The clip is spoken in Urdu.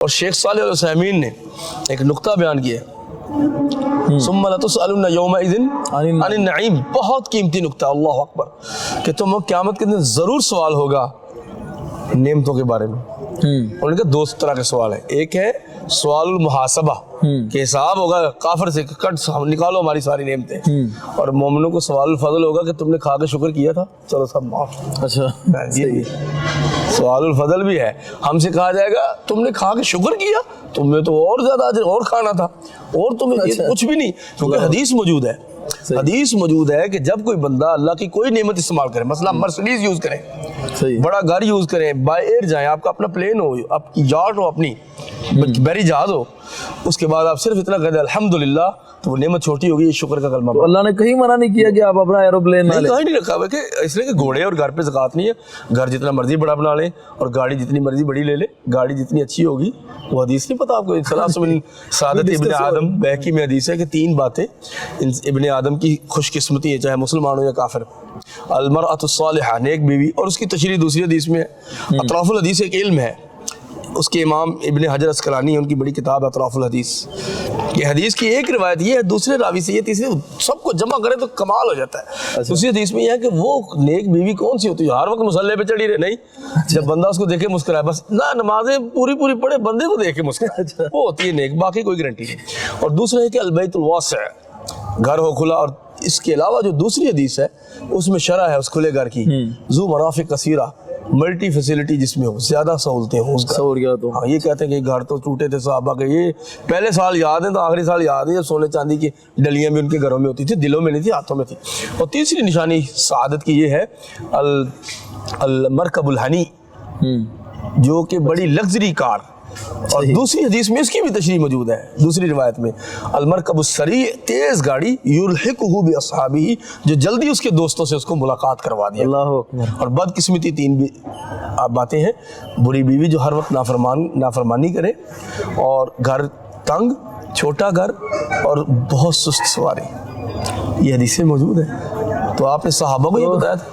اور شیخ صالح العثیمین نے ایک نقطہ بیان کیا ثم لتسألن یومئذ عن النعیم، بہت قیمتی نقطہ، اللہ اکبر، کہ تم قیامت کے دن ضرور سوال ہوگا نعمتوں کے بارے میں۔ انہوں نے کہا دو طرح کے سوال ہیں، ایک ہے سوال المحاسبہ کہ حساب ہوگا کافر سے، کٹ نکالو ہماری ساری نعمتیں، اور مومنوں کو سوال الفضل ہوگا کہ تم نے کھا کے شکر کیا تھا، چلو سب معاف۔ اچھا، سوال الفضل بھی ہے، ہم سے کہا جائے گا تم نے کھا کے شکر کیا، تمہیں تو اور زیادہ اجر اور کھانا تھا، اور تمہیں کچھ بھی نہیں، کیونکہ حدیث موجود ہے، حدیث موجود ہے کہ جب کوئی بندہ اللہ کی کوئی نعمت استعمال کرے، مثلا مرسڈیز یوز کریں، بڑا گھر یوز کریں، بائی ایئر جائیں، آپ کا اپنا پلین ہو، آپ کی یاٹ ہو، اپنی بحری جہاز ہو، اس کے بعد آپ صرف اتنا کہہ دیں الحمدللہ، تو وہ نعمت چھوٹی ہوگی، یہ شکر کا کلمہ۔ تو اللہ نے کہیں منع نہیں کیا کہ آپ اپنا ایروپلین نہ لیں؟ کہیں نہیں رکھا ہوا کہ اس لیے کہ گھوڑے اور گھر پہ زکوٰۃ نہیں ہے، گھر جتنا مرضی بڑا بنا لیں اور گاڑی جتنی مرضی بڑی لے لیں، گاڑی جتنی اچھی ہوگی، وہ حدیث نہیں پتہ آپ کو، ثلاث من سعادت ابن آدم، بیہقی میں حدیث ہے کہ تین باتیں ابن آدم کی خوش قسمتی ہے، چاہے مسلمان ہو یا کافر۔ المرأۃ الصالحہ، نیک بیوی، اور اس کی تشریح دوسری حدیث میں ہے۔ اطراف الحدیث ایک علم ہے، اس کے امام ابن حجر اسقلانی، ان کی بڑی کتاب ہے اطراف الحدیث، کہ حدیث کی ایک روایت یہ ہے دوسرے راوی سے، یہ تیسرے، سب کو جمع کرے تو کمال ہو جاتا ہے۔ دوسری حدیث میں یہ ہے کہ وہ نیک بیوی کون سی ہوتی ہے ہر وقت مصلی پہ چڑھی رہے، نہیں، جب بندہ اس کو دیکھے مسکرائے، بس نہ نمازیں پوری پوری پڑھے، بندے کو دیکھ کے مسکرائے، وہ ہوتی ہے نیک، باقی کوئی گارنٹی نہیں۔ اور دوسرا ہے کہ البیت الواسع، گھر ہو کھلا، اور اس کے علاوہ جو دوسری حدیث ہے اس میں شرح ہے اس کھلے گھر کی، ذو مرافق کثیرہ، ملٹی فیسلٹی جس میں ہو، زیادہ سہولتیں ہوں اس کا۔ ہاں، یہ کہتے ہیں کہ گھر تو ٹوٹے تھے صحابہ کے، یہ پہلے سال یاد ہیں تو آخری سال یاد ہے، جب سونے چاندی کی ڈلیاں بھی ان کے گھروں میں ہوتی تھی، دلوں میں نہیں تھی، ہاتھوں میں تھی۔ اور تیسری نشانی سعادت کی یہ ہے المرکب الحنی، جو کہ بڑی لگژری کار، اور دوسری حدیث میں اس کی بھی تشریح موجود ہے، دوسری روایت میں المرکب السریع، تیز گاڑی، یلحقہ باصحابہ، جو جلدی اس کے دوستوں سے اس کو ملاقات کروا دیا۔ اللہ اکبر۔ اور بدقسمتی تین بھی باتیں ہیں، بری بیوی جو ہر وقت نافرمانی کرے، اور گھر تنگ، چھوٹا گھر، اور بہت سست سواری، یہ حدیثیں موجود ہیں۔ تو آپ نے صحابہ کو یہ بتایا تھا۔